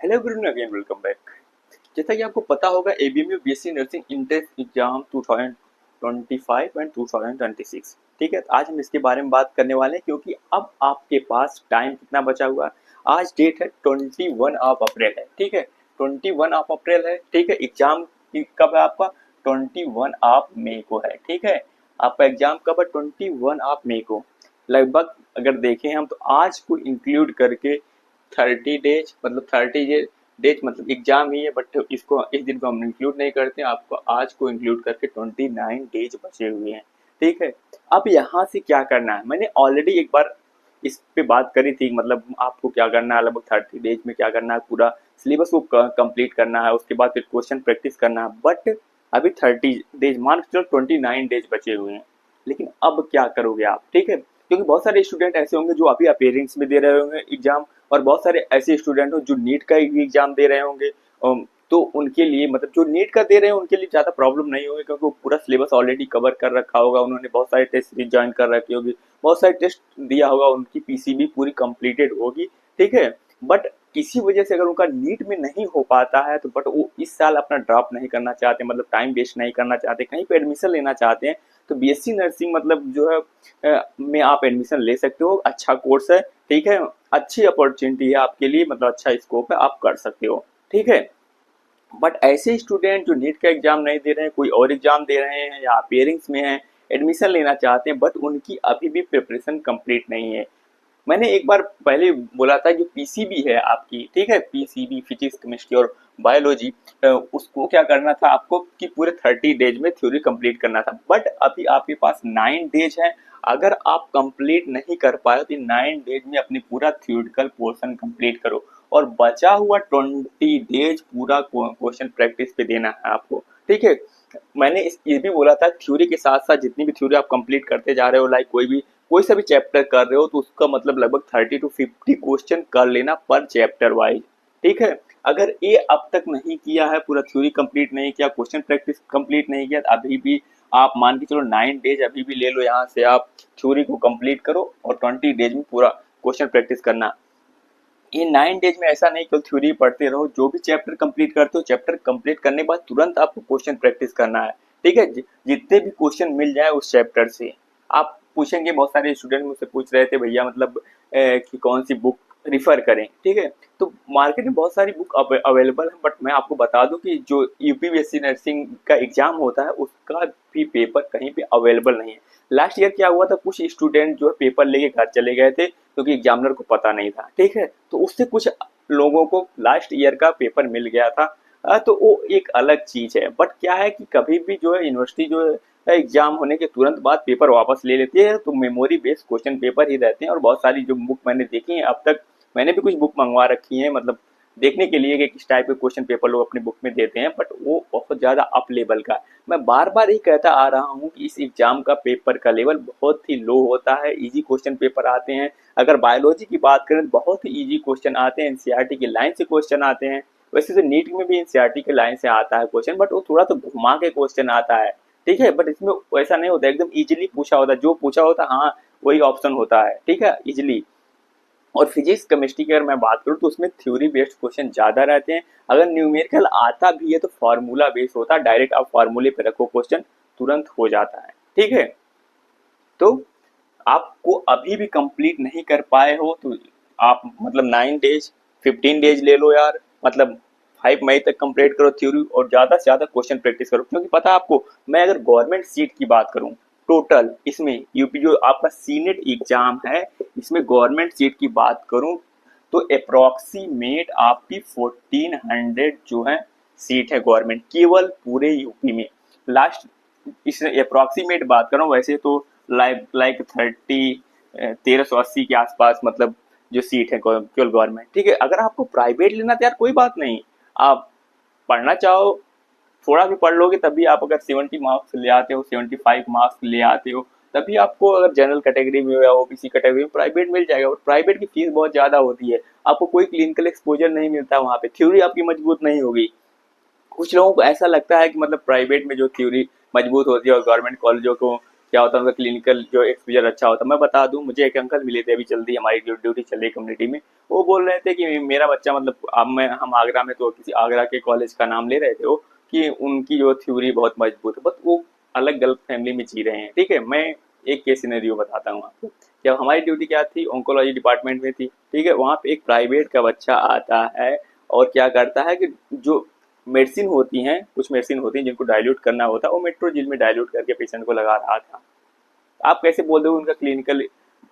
Hello everyone, again welcome back. जैसा कि आपको पता होगा, ABMU BSc nursing entrance exam 2025 and 2026। ठीक है, तो आज हम इसके बारे में बात करने वाले हैं क्योंकि अब आपके पास टाइम कितना बचा हुआ है। आज डेट है 21 ऑफ अप्रैल है। ठीक है, 21 ऑफ अप्रैल है। ठीक है, एग्जाम कब है आपका? 21 ऑफ मई को है। ठीक है, आपका एग्जाम कब है? 21 ऑफ मई को। लगभग अगर देखें हम तो आज को इंक्लूड करके 30 डेज, मतलब 30 डेज मतलब एग्जाम ही है, बट इसको इस दिन को हम इंक्लूड नहीं करते। आपको आज को इंक्लूड करके 29 डेज बचे हुए हैं। ठीक है, अब यहाँ से क्या करना है, मैंने ऑलरेडी एक बार इस पे बात करी थी। मतलब आपको क्या करना है, लगभग 30 डेज में क्या करना है, पूरा सिलेबस को कंप्लीट करना है, उसके बाद फिर क्वेश्चन प्रैक्टिस करना है। बट अभी 30 डेज मान के चलो, 29 डेज बचे हुए हैं। लेकिन अब क्या करोगे आप? ठीक है, क्योंकि बहुत सारे स्टूडेंट ऐसे होंगे जो अभी अपेयरेंस में दे रहे होंगे एग्जाम, और बहुत सारे ऐसे स्टूडेंट हो जो नीट का एग्जाम दे रहे होंगे। तो उनके लिए, मतलब जो नीट का दे रहे हैं उनके लिए ज़्यादा प्रॉब्लम नहीं होगी, क्योंकि वो पूरा सिलेबस ऑलरेडी कवर कर रखा होगा, उन्होंने बहुत सारे टेस्ट ज्वाइन कर रखी होगी, बहुत सारे टेस्ट दिया होगा, उनकी पीसीबी पूरी कंप्लीटेड होगी। ठीक है, बट किसी वजह से अगर उनका नीट में नहीं हो पाता है तो बट वो इस साल अपना ड्रॉप नहीं करना चाहते, मतलब टाइम वेस्ट नहीं करना चाहते, कहीं पे एडमिशन लेना चाहते हैं, तो बीएससी नर्सिंग मतलब जो है में आप एडमिशन ले सकते हो। अच्छा कोर्स है। ठीक है, अच्छी अपॉर्चुनिटी है आपके लिए, मतलब अच्छा स्कोप है, आप कर सकते हो। ठीक है, बट ऐसे स्टूडेंट जो नीट का एग्जाम नहीं दे रहे हैं, कोई और एग्जाम दे रहे हैं या अपेयरिंग्स में हैं, एडमिशन लेना चाहते हैं, बट उनकी अभी भी प्रिपरेशन कंप्लीट नहीं है। मैंने एक बार पहले बोला था, जो पीसीबी है आपकी, ठीक है, पीसीबी फिजिक्स केमिस्ट्री और बायोलॉजी, उसको क्या करना था आपको कि पूरे 30 डेज में थ्योरी कंप्लीट करना था। बट अभी आपके पास 9 डेज है। अगर आप कंप्लीट नहीं कर पाए तो 9 डेज में अपनी पूरा थ्योरिटिकल पोर्शन कंप्लीट करो, और बचा हुआ 20 डेज पूरा क्वेश्चन प्रैक्टिस पे देना है आपको। ठीक है, मैंने ये भी बोला था, थ्योरी के साथ साथ जितनी भी थ्योरी आप कंप्लीट करते जा रहे हो, लाइक कोई सा भी चैप्टर कर रहे हो, तो उसका मतलब लगभग 30 to 50 क्वेश्चन कर लेना पर चैप्टर वाइज। ठीक है, अगर ये अब तक नहीं किया है, पूरा थ्योरी कंप्लीट नहीं किया, क्वेश्चन प्रैक्टिस कंप्लीट नहीं किया, तो अभी भी आप मान के चलो 9 डेज अभी भी ले लो, यहाँ से आप थ्योरी को कंप्लीट करो और 20 डेज में पूरा क्वेश्चन प्रैक्टिस करना। ये 9 डेज में ऐसा नहीं कि थ्योरी पढ़ते रहो, जो भी चैप्टर कंप्लीट करते हो, चैप्टर कंप्लीट करने के बाद तुरंत आपको क्वेश्चन प्रैक्टिस करना है। ठीक है, जितने भी क्वेश्चन मिल जाए उस चैप्टर से। आप पूछेंगे, बहुत सारे स्टूडेंट मुझसे पूछ रहे थे भैया, मतलब कि कौन सी बुक रिफर करें। ठीक है, तो मार्केट में बहुत सारी बुक अवेलेबल है, बट मैं आपको बता दूं कि जो यूपीबीएससी नर्सिंग का एग्जाम होता है उसका भी पेपर कहीं पे अवेलेबल नहीं है। लास्ट ईयर क्या हुआ था, कुछ स्टूडेंट जो है पेपर लेके घर चले गए थे क्योंकि एग्जामिनर को पता नहीं था। ठीक है, तो उससे कुछ लोगों को लास्ट ईयर का पेपर मिल गया था। तो वो एक अलग चीज है। बट क्या है कि कभी भी जो है यूनिवर्सिटी जो है एग्जाम होने के तुरंत बाद पेपर वापस ले लेती है, तो मेमोरी बेस्ड क्वेश्चन पेपर ही रहते हैं। और बहुत सारी जो बुक मैंने देखी है अब तक, मैंने भी कुछ बुक मंगवा रखी है, मतलब देखने के लिए कि किस टाइप के क्वेश्चन पेपर लोग अपनी बुक में देते हैं, बट वो बहुत ज़्यादा अप लेवल का है। मैं बार बार ही कहता आ रहा हूँ कि इस एग्जाम का पेपर का लेवल बहुत ही लो होता है, इजी क्वेश्चन पेपर आते हैं। अगर बायोलॉजी की बात करें तो बहुत ही इजी क्वेश्चन आते हैं, एनसीईआरटी की लाइन से क्वेश्चन आते हैं। वैसे तो नीट में भी एनसीईआरटी के लाइन से आता है क्वेश्चन, बट वो थोड़ा तो घुमा के क्वेश्चन आता है। ठीक है, बट इसमें वैसा नहीं होता, एकदम इजीली पूछा होता है, जो पूछा होता है हाँ वही ऑप्शन होता है। ठीक है, इजिली। और फिजिक्स केमिस्ट्री की अगर मैं बात करूँ तो उसमें थ्योरी बेस्ड क्वेश्चन ज़्यादा रहते हैं। अगर न्यूमेरिकल आता भी है तो फार्मूला बेस्ड होता है, डायरेक्ट आप फार्मूले पे रखो, क्वेश्चन तुरंत हो जाता है। ठीक है, तो आपको अभी भी कंप्लीट नहीं कर पाए हो तो आप मतलब 9 डेज, 15 डेज ले लो यार, मतलब 5 मई तक कंप्लीट करो थ्योरी, और ज़्यादा से ज़्यादा क्वेश्चन प्रैक्टिस करो। क्योंकि पता है आपको, मैं अगर गवर्नमेंट सीट की बात करूँ, टोटल इसमें यूपी जो आपका सीनेट एग्जाम है, इसमें गवर्नमेंट सीट की बात करूँ तो अप्रोक्सीमेट आपकी 1400 जो है सीट है गवर्नमेंट, केवल पूरे यूपी में। लास्ट इस अप्रोक्सीमेट बात करूँ, वैसे तो लाइक 1380 के आसपास, मतलब जो सीट है केवल गवर्नमेंट। ठीक है, अगर आपको प्राइवेट लेना तो यार कोई बात नहीं, आप पढ़ना चाहो थोड़ा भी पढ़ लोगे, तभी आप अगर 70 मार्क्स ले आते हो, 75 मार्क्स ले आते हो, तभी आपको अगर जनरल कैटेगरी में या ओबीसी कैटेगरी में प्राइवेट मिल जाएगा। और प्राइवेट की फीस बहुत ज़्यादा होती है, आपको कोई क्लिनिकल एक्सपोजर नहीं मिलता, वहाँ पे थ्योरी आपकी मजबूत नहीं होगी। कुछ लोगों को ऐसा लगता है कि मतलब प्राइवेट में जो थ्योरी मजबूत होती है और गवर्नमेंट कॉलेजों को क्या होता है उनका क्लिनिकल जो एक्सपोजर अच्छा होता है। मैं बता दूं, मुझे एक अंकल मिले थे अभी जल्दी, हमारी जो ड्यूटी चल रही कम्युनिटी में, वो बोल रहे थे कि मेरा बच्चा मतलब अब मैं हम आगरा में, तो किसी आगरा के कॉलेज का नाम ले रहे थे वो, कि उनकी जो थ्योरी बहुत मजबूत है, बस वो अलग गलत फैमिली में जी रहे हैं। ठीक है, मैं एक केस सिनेरियो बताता हूँ आपको। जब हमारी ड्यूटी क्या थी, ऑन्कोलॉजी डिपार्टमेंट में थी। ठीक है, वहाँ पे एक प्राइवेट का बच्चा आता है और क्या करता है कि जो मेडिसिन होती हैं, कुछ मेडिसिन होती हैं जिनको डाइल्यूट करना होता है, वो मेट्रोजिल में डाइल्यूट करके पेशेंट को लगा रहा था। आप कैसे बोल दो उनका क्लिनिकल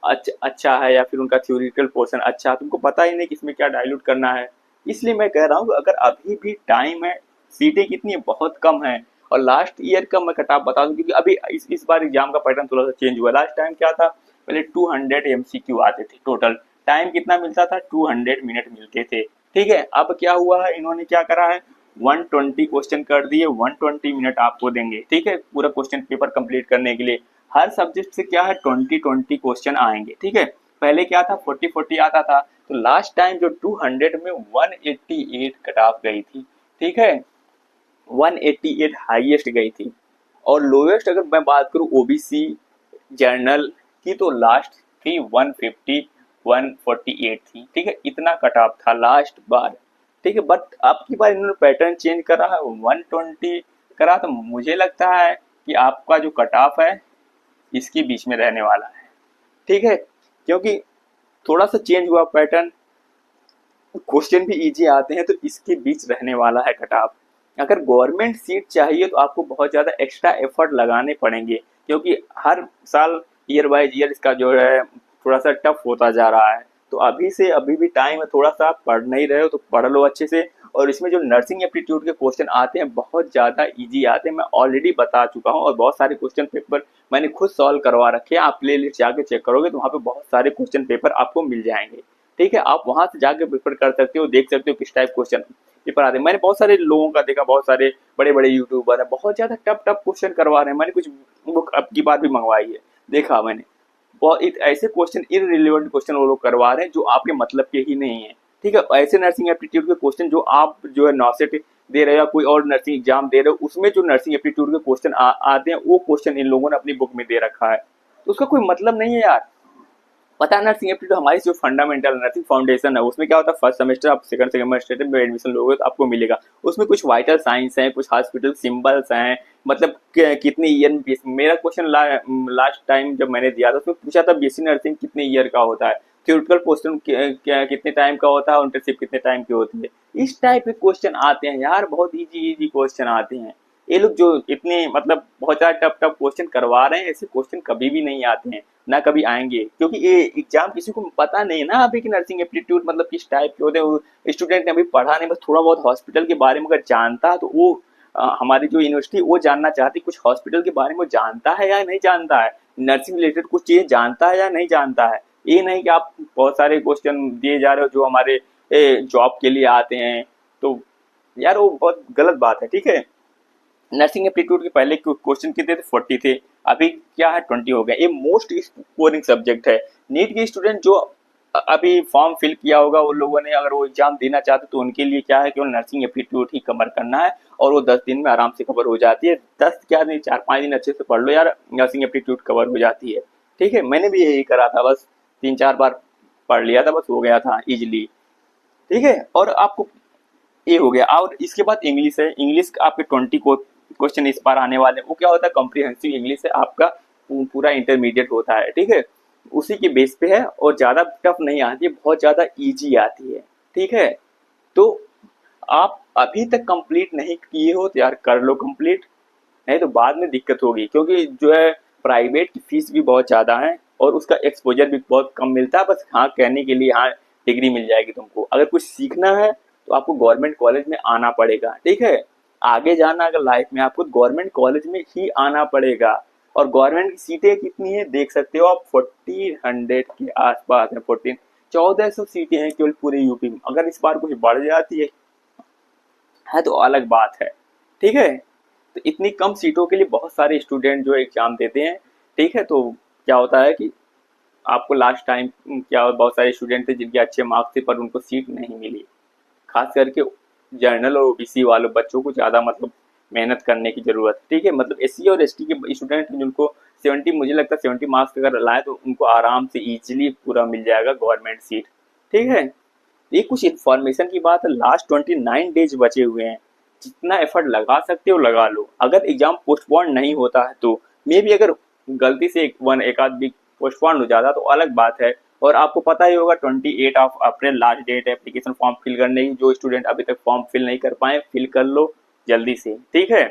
अच्छा है या फिर उनका थ्योरिटिकल पोर्शन अच्छा है, तुमको पता ही नहीं कि इसमें क्या डाइल्यूट करना है। इसलिए मैं कह रहा हूँ अगर अभी भी टाइम है, सीटें कितनी है, बहुत कम है। और लास्ट ईयर का मैं कट ऑफ बता दूं, क्योंकि अभी इस बार एग्जाम का पैटर्न थोड़ा सा चेंज हुआ। लास्ट टाइम क्या था, पहले 200 एमसीक्यू आते थे, टोटल टाइम कितना मिलता था, 200 मिनट मिलते थे। ठीक है, अब क्या हुआ है, इन्होंने क्या करा है, 120 क्वेश्चन कर दिए, 120 मिनट आपको देंगे। ठीक है, पूरा क्वेश्चन पेपर कंप्लीट करने के लिए हर सब्जेक्ट से क्या है 20-20 क्वेश्चन आएंगे। ठीक है, पहले क्या था 40-40 आता था, तो लास्ट टाइम जो 200 में 188 कट ऑफ गई थी। ठीक है, 188 हाईएस्ट गई थी। और लोएस्ट अगर मैं बात करूं ओबीसी जर्नल की, तो लास्ट थी 150 148 थी। ठीक है, इतना कट ऑफ था लास्ट बार। ठीक है, बट अब की बार इन्होंने पैटर्न चेंज करा है, 120 करा, तो मुझे लगता है कि आपका जो कट ऑफ है इसके बीच में रहने वाला है। ठीक है, क्योंकि थोड़ा सा चेंज हुआ पैटर्न, क्वेश्चन भी इजी आते हैं, तो इसके बीच रहने वाला है कट ऑफ। अगर गवर्नमेंट सीट चाहिए तो आपको बहुत ज़्यादा एक्स्ट्रा एफर्ट लगाने पड़ेंगे, क्योंकि हर साल ईयर वाइज ईयर इसका जो है थोड़ा सा टफ होता जा रहा है। तो अभी से अभी भी टाइम है, थोड़ा सा आप पढ़ नहीं रहे हो तो पढ़ लो अच्छे से। और इसमें जो नर्सिंग एप्टीट्यूड के क्वेश्चन आते हैं बहुत ज़्यादा इजी आते हैं, मैं ऑलरेडी बता चुका हूँ, और बहुत सारे क्वेश्चन पेपर मैंने खुद सॉल्व करवा रखे हैं। आप प्ले लिस्ट जाके चेक करोगे तो वहाँ पे बहुत सारे क्वेश्चन पेपर आपको मिल जाएंगे। ठीक है, आप वहां से जाके प्रिपेयर कर सकते हो, देख सकते हो किस टाइप क्वेश्चन पेपर आते हैं। मैंने बहुत सारे लोगों का देखा, बहुत सारे बड़े बड़े यूट्यूबर है, बहुत ज्यादा टफ टफ क्वेश्चन करवा रहे हैं। मैंने कुछ बुक अब की बात भी मंगवाई है, देखा मैंने बहुत ऐसे क्वेश्चन, इररिलेवेंट क्वेश्चन वो लोग करवा रहे हैं जो आपके मतलब के ही नहीं है। ठीक है, ऐसे नर्सिंग एप्टीट्यूड के क्वेश्चन जो आप जो है नॉसेट दे रहे हो या कोई और नर्सिंग एग्जाम दे रहे हो, उसमें जो नर्सिंग एप्टीट्यूड के क्वेश्चन आते हैं, वो क्वेश्चन इन लोगों ने अपनी बुक में दे रखा है, तो उसका कोई मतलब नहीं है यार। पता है नर्सिंग एप्टीट्यूड हमारी जो फंडामेंटल नर्सिंग फाउंडेशन है, उसमें क्या होता है, फर्स्ट सेमेस्टर आप सेकंड सेमेस्टर में एडमिशन लोगे तो आपको मिलेगा, उसमें कुछ वाइटल साइंस है, कुछ हॉस्पिटल सिंबल्स हैं, मतलब कितने ईयर में मेरा क्वेश्चन लास्ट टाइम जब मैंने दिया था उसमें पूछा था बीएससी नर्सिंग कितने ईयर का होता है, थ्योरेटिकल क्वेश्चन कितने टाइम का होता है, इंटर्नशिप कितने टाइम की होती है। इस टाइप के क्वेश्चन आते हैं यार, बहुत इजी इजी क्वेश्चन आते हैं। ये लोग जो इतने मतलब बहुत ज्यादा टफ टफ क्वेश्चन करवा रहे हैं, ऐसे क्वेश्चन कभी भी नहीं आते हैं, ना कभी आएंगे, क्योंकि ये एग्जाम किसी को पता नहीं है ना अभी कि नर्सिंग एप्टीट्यूड मतलब किस टाइप के होते हैं। स्टूडेंट ने अभी पढ़ा नहीं, बस थोड़ा बहुत हॉस्पिटल के बारे में अगर जानता है तो वो हमारी जो यूनिवर्सिटी वो जानना चाहती कुछ हॉस्पिटल के बारे में जानता है या नहीं जानता है, नर्सिंग रिलेटेड कुछ चीजें जानता है या नहीं जानता है। ये नहीं कि आप बहुत सारे क्वेश्चन दिए जा रहे हो जो हमारे जॉब के लिए आते हैं, तो यार वो बहुत गलत बात है। ठीक है, नर्सिंग एप्टीट्यूड के पहले क्वेश्चन कितने थे, 40 थे, अभी क्या है 20 हो गया। ये मोस्ट स्कोरिंग सब्जेक्ट है। नीट के स्टूडेंट जो अभी फॉर्म फिल किया होगा उन लोगों ने, अगर वो एग्जाम देना चाहते तो उनके लिए क्या है, केवल नर्सिंग एप्टीट्यूड ही कवर करना है और वो 10 दिन में आराम से कवर हो जाती है। 10 क्या नहीं, 4-5 दिन अच्छे से पढ़ लो यार, नर्सिंग एप्टीट्यूड कवर हो जाती है। ठीक है, मैंने भी यही करा था, बस 3-4 बार पढ़ लिया था, बस हो गया था इजिली। ठीक है, और आपको ये हो गया। और इसके बाद इंग्लिश है, इंग्लिश आपके 20 को क्वेश्चन इस बार आने वाले हैं। वो क्या होता है, कॉम्प्रिहेंसिव इंग्लिश है आपका, पूरा इंटरमीडिएट होता है। ठीक है, उसी के बेस पे है और ज्यादा टफ नहीं आती है, बहुत ज्यादा इजी आती है। ठीक है, तो आप अभी तक कंप्लीट नहीं किए हो तो यार कर लो कंप्लीट, नहीं तो बाद में दिक्कत होगी, क्योंकि जो है प्राइवेट की फीस भी बहुत ज्यादा है और उसका एक्सपोजर भी बहुत कम मिलता है। बस हाँ कहने के लिए हाँ डिग्री मिल जाएगी तुमको, अगर कुछ सीखना है तो आपको गवर्नमेंट कॉलेज में आना पड़ेगा। ठीक है, आगे जाना अगर लाइफ में आपको गवर्नमेंट कॉलेज में ही आना पड़ेगा। और गवर्नमेंट की सीटें कितनी है देख सकते हो आप, 1400 के आसपास है, 1400 सीटें हैं केवल पूरे यूपी में। अगर इस बार कुछ बढ़ जाती है तो अलग बात है। ठीक है, तो इतनी कम सीटों के लिए बहुत सारे स्टूडेंट जो एग्जाम देते हैं। ठीक है, तो क्या होता है कि आपको लास्ट टाइम क्या बहुत सारे स्टूडेंट थे जिनके अच्छे मार्क्स थे पर उनको सीट नहीं मिली। खास करके जर्नल और ओबीसी वालों बच्चों को ज़्यादा मतलब मेहनत करने की ज़रूरत है। ठीक है, मतलब एससी और एसटी के स्टूडेंट जिनको 70 मुझे लगता है 70 मार्क्स अगर लाए तो उनको आराम से इजीली पूरा मिल जाएगा गवर्नमेंट सीट। ठीक है, ये कुछ इन्फॉर्मेशन की बात है। लास्ट 29 डेज बचे हुए हैं, जितना एफर्ट लगा सकते हो लगा लो। अगर एग्जाम पोस्टपोन नहीं होता है तो मे बी अगर गलती से एक आध वीक पोस्टपोन हो जाता तो अलग बात है। और आपको पता ही होगा 28 ऑफ अप्रैल लास्ट डेट है एप्लीकेशन फॉर्म फिल करने की। जो स्टूडेंट अभी तक फॉर्म फिल नहीं कर पाए फिल कर लो जल्दी से। ठीक है,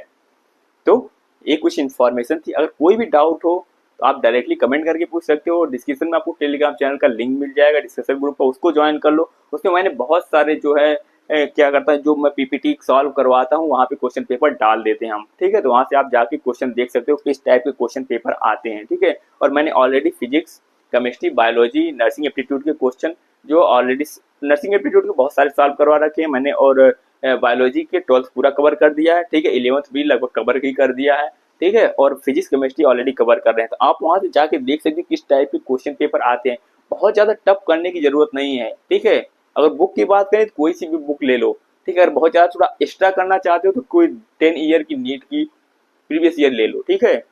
तो ये कुछ इन्फॉर्मेशन थी। अगर कोई भी डाउट हो तो आप डायरेक्टली कमेंट करके पूछ सकते हो। डिस्क्रिप्शन में आपको टेलीग्राम चैनल का लिंक मिल जाएगा, डिस्कशन ग्रुप का, उसको ज्वाइन कर लो। उसमें मैंने बहुत सारे जो है क्या करता है, जो मैं पीपीटी सॉल्व करवाता हूँ वहाँ पे क्वेश्चन पेपर डाल देते हैं हम। ठीक है, तो वहाँ से आप जाके क्वेश्चन देख सकते हो किस टाइप के क्वेश्चन पेपर आते हैं। ठीक है, और मैंने already physics, chemistry, biology, nursing aptitude के क्वेश्चन जो ऑलरेडी नर्सिंग एप्टीट्यूड के बहुत सारे सॉल्व करवा रखे हैं मैंने, और बायोलॉजी के 12th पूरा कवर कर दिया है। ठीक है, 11th भी लगभग कवर ही कर दिया है। ठीक है, और फिजिक्स केमिस्ट्री ऑलरेडी कवर कर रहे हैं। तो आप वहां से जाके देख सकते हैं किस टाइप के क्वेश्चन पेपर आते हैं। बहुत ज्यादा टफ करने की जरूरत नहीं है। ठीक है, अगर बुक की बात करें तो कोई सी भी बुक ले लो। ठीक है, अगर बहुत ज्यादा थोड़ा एक्स्ट्रा करना चाहते हो तो कोई 10 ईयर की नीट की प्रीवियस ईयर ले लो। ठीक है,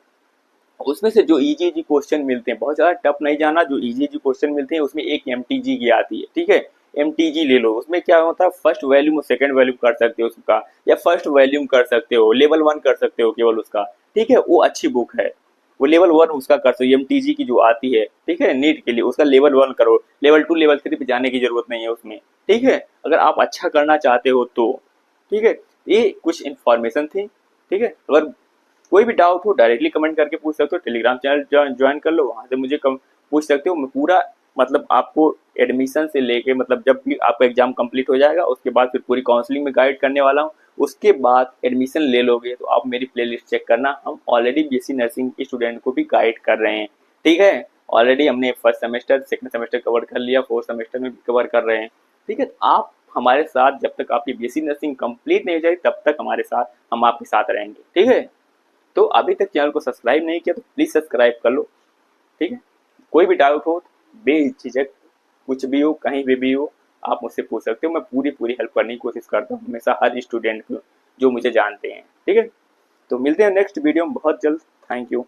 उसमें से जो इजी इजी क्वेश्चन मिलते हैं, बहुत ज्यादा टफ नहीं जाना, जो इजी इजी क्वेश्चन मिलते हैं उसमें एक एमटीजी की आती है। ठीक है, एमटीजी ले लो। उसमें क्या होता है, फर्स्ट वैल्यूम और सेकंड वैल्यूम कर सकते हो उसका, या फर्स्ट वैल्यूम कर सकते हो, लेवल 1 कर सकते हो केवल उसका। ठीक है, वो अच्छी बुक है, वो लेवल 1 उसका कर सकते हो। एमटीजी की जो आती है, ठीक है, नीट के लिए उसका लेवल 1 करो, लेवल 2 लेवल 3 पे जाने की जरूरत नहीं है उसमें। ठीक है, अगर आप अच्छा करना चाहते हो तो। ठीक है, ये कुछ इन्फॉर्मेशन थी। ठीक है, अगर कोई भी डाउट हो डायरेक्टली कमेंट करके पूछ सकते हो। टेलीग्राम चैनल ज्वाइन कर लो, वहां से मुझे पूछ सकते हो। मैं पूरा मतलब आपको एडमिशन से लेके मतलब जब भी आपका एग्जाम कंप्लीट हो जाएगा उसके बाद फिर पूरी काउंसलिंग में गाइड करने वाला हूँ। उसके बाद एडमिशन ले लोगे तो आप मेरी प्लेलिस्ट चेक करना। हम ऑलरेडी बीएससी नर्सिंग के स्टूडेंट को भी गाइड कर रहे हैं। ठीक है, ऑलरेडी हमने first semester second semester cover कर लिया, फोर्थ सेमेस्टर में भी कवर कर रहे हैं। ठीक है, तो आप हमारे साथ जब तक आपकी बीएससी नर्सिंग कंप्लीट नहीं हो जाए तब तक हमारे साथ, हम आपके साथ रहेंगे। ठीक है, तो अभी तक चैनल को सब्सक्राइब नहीं किया तो प्लीज सब्सक्राइब कर लो। ठीक है, कोई भी डाउट हो बेझिझक कुछ भी हो कहीं भी हो आप मुझसे पूछ सकते हो। मैं पूरी हेल्प करने की कोशिश करता हूँ हमेशा हर स्टूडेंट को जो मुझे जानते हैं। ठीक है, तो मिलते हैं नेक्स्ट वीडियो में बहुत जल्द। Thank you.